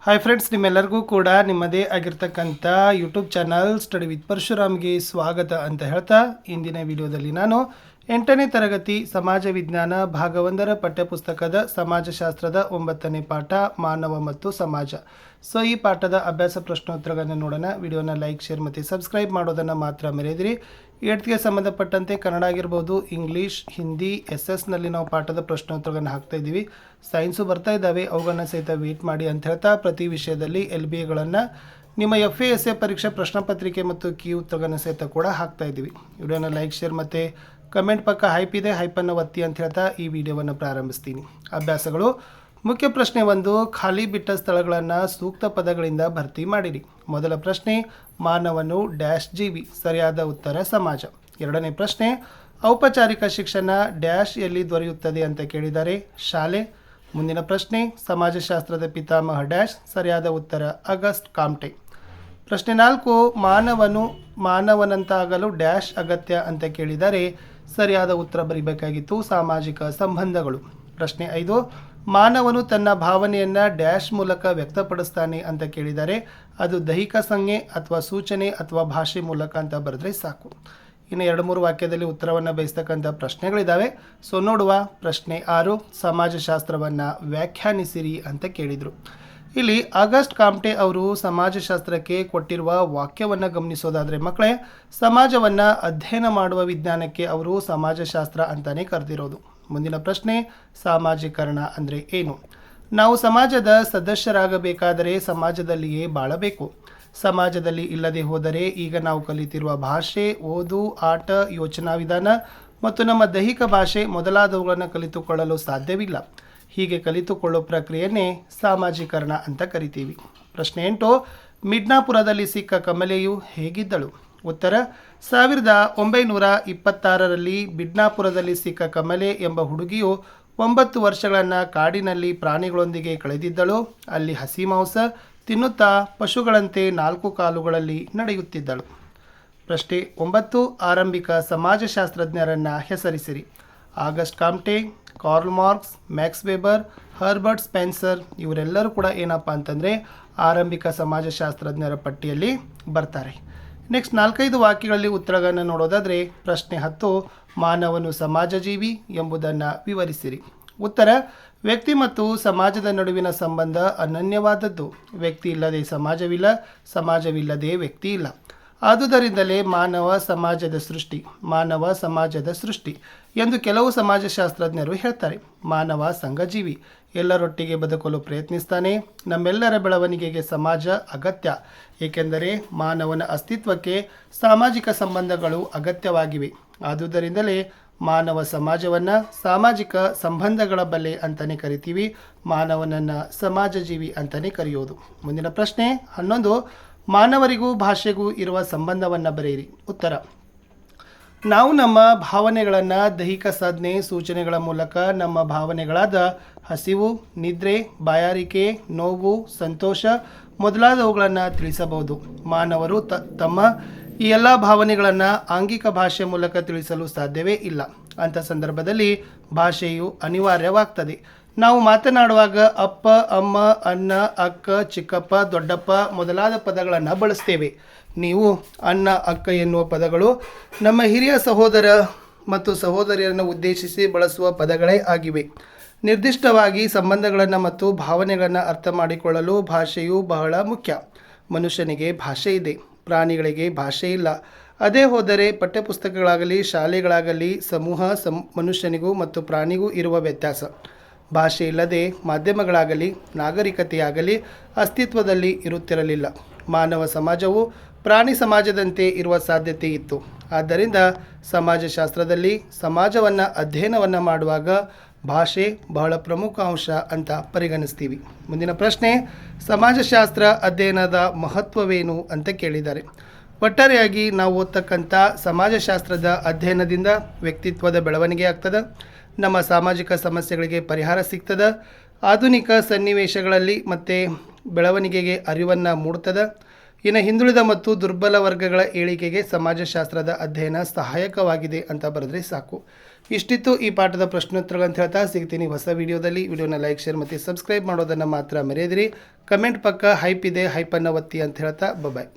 Hi friends, ನಿಮ್ಮೆಲ್ಲರಿಗೂ ಕೂಡ ನಿಮ್ಮದೇ ಆಗಿರ್ತಕ್ಕಂಥ ಯೂಟ್ಯೂಬ್ ಚಾನಲ್ ಸ್ಟಡಿ ವಿತ್ ಪರಶುರಾಮ್ಗೆ ಸ್ವಾಗತ ಅಂತ ಹೇಳ್ತಾ, ಇಂದಿನ ವಿಡಿಯೋದಲ್ಲಿ ನಾನು 8ನೇ ತರಗತಿ ಸಮಾಜ ವಿಜ್ಞಾನ ಭಾಗ 1ರ ಪಠ್ಯಪುಸ್ತಕದ ಸಮಾಜಶಾಸ್ತ್ರದ 9ನೇ ಪಾಠ ಮಾನವ ಮತ್ತು ಸಮಾಜ. ಸೊ ಈ ಪಾಠದ ಅಭ್ಯಾಸ ಪ್ರಶ್ನೋತ್ತರಗಳನ್ನು ನೋಡೋಣ. ವಿಡಿಯೋನ ಲೈಕ್, ಶೇರ್ ಮತ್ತು ಸಬ್ಸ್ಕ್ರೈಬ್ ಮಾಡೋದನ್ನು ಮಾತ್ರ ಮರೆಯದಿರಿ. 8ಗೆ ಸಂಬಂಧಪಟ್ಟಂತೆ ಕನ್ನಡ ಆಗಿರ್ಬೋದು, ಇಂಗ್ಲೀಷ್, ಹಿಂದಿ, SS ನಲ್ಲಿ ನಾವು ಪಾಠದ ಪ್ರಶ್ನೋತ್ತರಗಳನ್ನು ಹಾಕ್ತಾ ಇದ್ದೀವಿ. ಸೈನ್ಸು ಬರ್ತಾ ಇದ್ದಾವೆ, ಅವುಗಳನ್ನು ಸಹಿತ ವೇಟ್ ಮಾಡಿ ಅಂತ ಹೇಳ್ತಾ, ಪ್ರತಿ ವಿಷಯದಲ್ಲಿ LBAಗಳನ್ನು ನಿಮ್ಮ FA ಪರೀಕ್ಷಾ ಪ್ರಶ್ನೆ ಪತ್ರಿಕೆ ಮತ್ತು ಕೀ ಉತ್ತರಗಳನ್ನು ಸಹಿತ ಕೂಡ ಹಾಕ್ತಾ ಇದ್ದೀವಿ. ವಿಡಿಯೋನ ಲೈಕ್, ಶೇರ್ ಮತ್ತು ಕಮೆಂಟ್ ಪಕ್ಕ ಹೈಪ್ ಇದೆ, ಹೈಪನ್ನು ಒತ್ತಿ ಅಂತ ಹೇಳ್ತಾ ಈ ವಿಡಿಯೋವನ್ನು ಪ್ರಾರಂಭಿಸ್ತೀನಿ. ಅಭ್ಯಾಸಗಳು. ಮುಖ್ಯ ಪ್ರಶ್ನೆ 1, ಖಾಲಿ ಬಿಟ್ಟ ಸ್ಥಳಗಳನ್ನು ಸೂಕ್ತ ಪದಗಳಿಂದ ಭರ್ತಿ ಮಾಡಿರಿ. ಮೊದಲ ಪ್ರಶ್ನೆ, ಮಾನವನು ಡ್ಯಾಶ್ ಜೀವಿ. ಸರಿಯಾದ ಉತ್ತರ ಸಮಾಜ. ಎರಡನೇ ಪ್ರಶ್ನೆ, ಔಪಚಾರಿಕ ಶಿಕ್ಷಣ ಡ್ಯಾಶ್ ಎಲ್ಲಿ ದೊರೆಯುತ್ತದೆ ಅಂತ ಕೇಳಿದ್ದಾರೆ. ಶಾಲೆ. ಮುಂದಿನ ಪ್ರಶ್ನೆ, ಸಮಾಜಶಾಸ್ತ್ರದ ಪಿತಾಮಹ ಡ್ಯಾಶ್. ಸರಿಯಾದ ಉತ್ತರ ಅಗಸ್ಟ್ ಕಾಮ್ಟೆ. ಪ್ರಶ್ನೆ 4, ಮಾನವನಂತಾಗಲು ಡ್ಯಾಶ್ ಅಗತ್ಯ ಅಂತ ಕೇಳಿದರೆ. ಸರಿಯಾದ ಉತ್ತರ ಬರೀಬೇಕಾಗಿತ್ತು ಸಾಮಾಜಿಕ ಸಂಬಂಧಗಳು. ಪ್ರಶ್ನೆ 5, ಮಾನವನು ತನ್ನ ಭಾವನೆಯನ್ನು ಡ್ಯಾಶ್ ಮೂಲಕ ವ್ಯಕ್ತಪಡಿಸ್ತಾನೆ ಅಂತ ಕೇಳಿದರೆ. ಅದು ದೈಹಿಕ ಸಂಜ್ಞೆ ಅಥವಾ ಸೂಚನೆ ಅಥವಾ ಭಾಷೆ ಮೂಲಕ ಅಂತ ಬರೆದ್ರೆ ಸಾಕು. ಇನ್ನು 2-3 ವಾಕ್ಯದಲ್ಲಿ ಉತ್ತರವನ್ನು ಬಯಸ್ತಕ್ಕಂಥ ಪ್ರಶ್ನೆಗಳಿದ್ದಾವೆ. ಸೊ ನೋಡುವ. ಪ್ರಶ್ನೆ 6, ಸಮಾಜಶಾಸ್ತ್ರವನ್ನು ವ್ಯಾಖ್ಯಾನಿಸಿರಿ ಅಂತ ಕೇಳಿದರು. ಇಲ್ಲಿ ಆಗಸ್ಟ್ ಕಾಮ್ಟೆ ಅವರು ಸಮಾಜಶಾಸ್ತ್ರಕ್ಕೆ ಕೊಟ್ಟಿರುವ ವಾಕ್ಯವನ್ನು ಗಮನಿಸೋದಾದರೆ ಮಕ್ಕಳೇ, ಸಮಾಜವನ್ನು ಅಧ್ಯಯನ ಮಾಡುವ ವಿಜ್ಞಾನಕ್ಕೆ ಅವರು ಸಮಾಜಶಾಸ್ತ್ರ ಅಂತಲೇ ಕರೆದಿರೋದು. ಮುಂದಿನ ಪ್ರಶ್ನೆ, ಸಾಮಾಜೀಕರಣ ಅಂದರೆ ಏನು? ನಾವು ಸಮಾಜದ ಸದಸ್ಯರಾಗಬೇಕಾದರೆ ಸಮಾಜದಲ್ಲಿಯೇ ಬಾಳಬೇಕು. ಸಮಾಜದಲ್ಲಿ ಇಲ್ಲದೆ ಹೋದರೆ ಈಗ ನಾವು ಕಲಿತಿರುವ ಭಾಷೆ, ಓದು, ಆಟ, ಯೋಚನಾ ವಿಧಾನ ಮತ್ತು ನಮ್ಮ ದೈಹಿಕ ಭಾಷೆ ಮೊದಲಾದವುಗಳನ್ನು ಕಲಿತುಕೊಳ್ಳಲು ಸಾಧ್ಯವಿಲ್ಲ. ಹೀಗೆ ಕಲಿತುಕೊಳ್ಳೋ ಪ್ರಕ್ರಿಯೆಯನ್ನೇ ಸಾಮಾಜೀಕರಣ ಅಂತ ಕರಿತೀವಿ. ಪ್ರಶ್ನೆ 8, ಮಿಡ್ನಾಪುರದಲ್ಲಿ ಸಿಕ್ಕ ಕಮಲೆಯು ಹೇಗಿದ್ದಳು? ಉತ್ತರ, 1926ರಲ್ಲಿ ಮಿಡ್ನಾಪುರದಲ್ಲಿ ಸಿಕ್ಕ ಕಮಲೆ ಎಂಬ ಹುಡುಗಿಯು 9 ವರ್ಷಗಳನ್ನು ಕಾಡಿನಲ್ಲಿ ಪ್ರಾಣಿಗಳೊಂದಿಗೆ ಕಳೆದಿದ್ದಳು. ಅಲ್ಲಿ ಹಸಿ ಮಾಂಸ ತಿನ್ನುತ್ತಾ ಪಶುಗಳಂತೆ 4 ಕಾಲುಗಳಲ್ಲಿ ನಡೆಯುತ್ತಿದ್ದಳು. ಪ್ರಶ್ನೆ 9, ಆರಂಭಿಕ ಸಮಾಜಶಾಸ್ತ್ರಜ್ಞರನ್ನು ಹೆಸರಿಸಿರಿ. August Comte, Karl Marx, Max Weber, Herbert Spencer ಇವರೆಲ್ಲರೂ ಕೂಡ ಏನಪ್ಪ ಅಂತಂದರೆ ಆರಂಭಿಕ ಸಮಾಜಶಾಸ್ತ್ರಜ್ಞರ ಪಟ್ಟಿಯಲ್ಲಿ ಬರ್ತಾರೆ. ನೆಕ್ಸ್ಟ್ 4-5 ವಾಕ್ಯಗಳಲ್ಲಿ ಉತ್ತರಗಳನ್ನು ನೋಡೋದಾದರೆ. ಪ್ರಶ್ನೆ 10, ಮಾನವನು ಸಮಾಜಜೀವಿ ಎಂಬುದನ್ನು ವಿವರಿಸಿರಿ. ಉತ್ತರ, ವ್ಯಕ್ತಿ ಮತ್ತು ಸಮಾಜದ ನಡುವಿನ ಸಂಬಂಧ ಅನನ್ಯವಾದದ್ದು. ವ್ಯಕ್ತಿ ಇಲ್ಲದೆ ಸಮಾಜವಿಲ್ಲ, ಸಮಾಜವಿಲ್ಲದೆ ವ್ಯಕ್ತಿ ಇಲ್ಲ. ಆದುದರಿಂದಲೇ ಮಾನವ ಸಮಾಜದ ಸೃಷ್ಟಿ ಎಂದು ಕೆಲವು ಸಮಾಜಶಾಸ್ತ್ರಜ್ಞರು ಹೇಳ್ತಾರೆ. ಮಾನವ ಸಂಘಜೀವಿ, ಎಲ್ಲರೊಟ್ಟಿಗೆ ಬದುಕಲು ಪ್ರಯತ್ನಿಸ್ತಾನೆ. ನಮ್ಮೆಲ್ಲರ ಬೆಳವಣಿಗೆಗೆ ಸಮಾಜ ಅಗತ್ಯ, ಏಕೆಂದರೆ ಮಾನವನ ಅಸ್ತಿತ್ವಕ್ಕೆ ಸಾಮಾಜಿಕ ಸಂಬಂಧಗಳು ಅಗತ್ಯವಾಗಿವೆ. ಆದುದರಿಂದಲೇ ಮಾನವ ಸಮಾಜವನ್ನು ಸಾಮಾಜಿಕ ಸಂಬಂಧಗಳ ಬಲೆ ಅಂತಲೇ ಕರಿತೀವಿ. ಮಾನವನನ್ನು ಸಮಾಜಜೀವಿ ಅಂತಲೇ ಕರೆಯೋದು. ಮುಂದಿನ ಪ್ರಶ್ನೆ 11, ಮಾನವರಿಗೂ ಭಾಷೆಗೂ ಇರುವ ಸಂಬಂಧವನ್ನು ಬರೆಯಿರಿ. ಉತ್ತರ, ನಾವು ನಮ್ಮ ಭಾವನೆಗಳನ್ನು ದೈಹಿಕ ಸಂಜ್ಞೆ ಸೂಚನೆಗಳ ಮೂಲಕ ನಮ್ಮ ಭಾವನೆಗಳಾದ ಹಸಿವು, ನಿದ್ರೆ, ಬಾಯಾರಿಕೆ, ನೋವು, ಸಂತೋಷ ಮೊದಲಾದವುಗಳನ್ನು ತಿಳಿಸಬಹುದು. ಮಾನವರು ತಮ್ಮ ಈ ಎಲ್ಲ ಭಾವನೆಗಳನ್ನು ಆಂಗಿಕ ಭಾಷೆ ಮೂಲಕ ತಿಳಿಸಲು ಸಾಧ್ಯವೇ ಇಲ್ಲ. ಅಂಥ ಸಂದರ್ಭದಲ್ಲಿ ಭಾಷೆಯು ಅನಿವಾರ್ಯವಾಗ್ತದೆ. ನಾವು ಮಾತನಾಡುವಾಗ ಅಪ್ಪ, ಅಮ್ಮ, ಅಣ್ಣ, ಅಕ್ಕ, ಚಿಕ್ಕಪ್ಪ, ದೊಡ್ಡಪ್ಪ ಮೊದಲಾದ ಪದಗಳನ್ನು ಬಳಸ್ತೇವೆ. ನೀವು ಅಣ್ಣ, ಅಕ್ಕ ಎನ್ನುವ ಪದಗಳು ನಮ್ಮ ಹಿರಿಯ ಸಹೋದರ ಮತ್ತು ಸಹೋದರಿಯರನ್ನು ಉದ್ದೇಶಿಸಿ ಬಳಸುವ ಪದಗಳೇ ಆಗಿವೆ. ನಿರ್ದಿಷ್ಟವಾಗಿ ಸಂಬಂಧಗಳನ್ನು ಮತ್ತು ಭಾವನೆಗಳನ್ನು ಅರ್ಥ ಮಾಡಿಕೊಳ್ಳಲು ಭಾಷೆಯು ಬಹಳ ಮುಖ್ಯ. ಮನುಷ್ಯನಿಗೆ ಭಾಷೆ ಇದೆ, ಪ್ರಾಣಿಗಳಿಗೆ ಭಾಷೆ ಇಲ್ಲ. ಅದೇ ಹೋದರೆ ಪಠ್ಯಪುಸ್ತಕಗಳಾಗಲಿ ಶಾಲೆಗಳಾಗಲಿ ಮನುಷ್ಯನಿಗೂ ಮತ್ತು ಪ್ರಾಣಿಗೂ ಇರುವ ವ್ಯತ್ಯಾಸ. ಭಾಷೆ ಇಲ್ಲದೆ ಮಾಧ್ಯಮಗಳಾಗಲಿ ನಾಗರಿಕತೆಯಾಗಲಿ ಅಸ್ತಿತ್ವದಲ್ಲಿ ಇರುತ್ತಿರಲಿಲ್ಲ. ಮಾನವ ಸಮಾಜವು ಪ್ರಾಣಿ ಸಮಾಜದಂತೆ ಇರುವ ಸಾಧ್ಯತೆ ಇತ್ತು. ಆದ್ದರಿಂದ ಸಮಾಜಶಾಸ್ತ್ರದಲ್ಲಿ ಸಮಾಜವನ್ನು ಅಧ್ಯಯನವನ್ನು ಮಾಡುವಾಗ ಭಾಷೆ ಬಹಳ ಪ್ರಮುಖ ಅಂಶ ಅಂತ ಪರಿಗಣಿಸ್ತೀವಿ. ಮುಂದಿನ ಪ್ರಶ್ನೆ, ಸಮಾಜಶಾಸ್ತ್ರ ಅಧ್ಯಯನದ ಮಹತ್ವವೇನು ಅಂತ ಕೇಳಿದ್ದಾರೆ. ಒಟ್ಟಾರೆಯಾಗಿ ನಾವು ಓದ್ತಕ್ಕಂಥ ಸಮಾಜಶಾಸ್ತ್ರದ ಅಧ್ಯಯನದಿಂದ ವ್ಯಕ್ತಿತ್ವದ ಬೆಳವಣಿಗೆ ಆಗ್ತದೆ, ನಮ್ಮ ಸಾಮಾಜಿಕ ಸಮಸ್ಯೆಗಳಿಗೆ ಪರಿಹಾರ ಸಿಗ್ತದೆ, ಆಧುನಿಕ ಸನ್ನಿವೇಶಗಳಲ್ಲಿ ಮತ್ತು ಬೆಳವಣಿಗೆಗೆ ಅರಿವನ್ನು ಮೂಡ್ತದೆ. ಇನ್ನು ಹಿಂದುಳಿದ ಮತ್ತು ದುರ್ಬಲ ವರ್ಗಗಳ ಏಳಿಗೆಗೆ ಸಮಾಜಶಾಸ್ತ್ರದ ಅಧ್ಯಯನ ಸಹಾಯಕವಾಗಿದೆ ಅಂತ ಬರೆದ್ರೆ ಸಾಕು. ಇಷ್ಟಿತ್ತು ಈ ಪಾಠದ ಪ್ರಶ್ನೋತ್ತರಗಳಂತ ಹೇಳ್ತಾ ಸಿಗ್ತೀನಿ ಹೊಸ ವಿಡಿಯೋದಲ್ಲಿ. ವಿಡಿಯೋನ ಲೈಕ್, ಶೇರ್ ಮತ್ತು ಸಬ್ಸ್ಕ್ರೈಬ್ ಮಾಡೋದನ್ನು ಮಾತ್ರ ಮರೆಯದಿರಿ. ಕಮೆಂಟ್ ಪಕ್ಕ ಹೈಪ್ ಇದೆ, ಹೈಪನ್ನು ಒತ್ತಿ ಅಂತ ಹೇಳ್ತಾ ಬಾಯ್.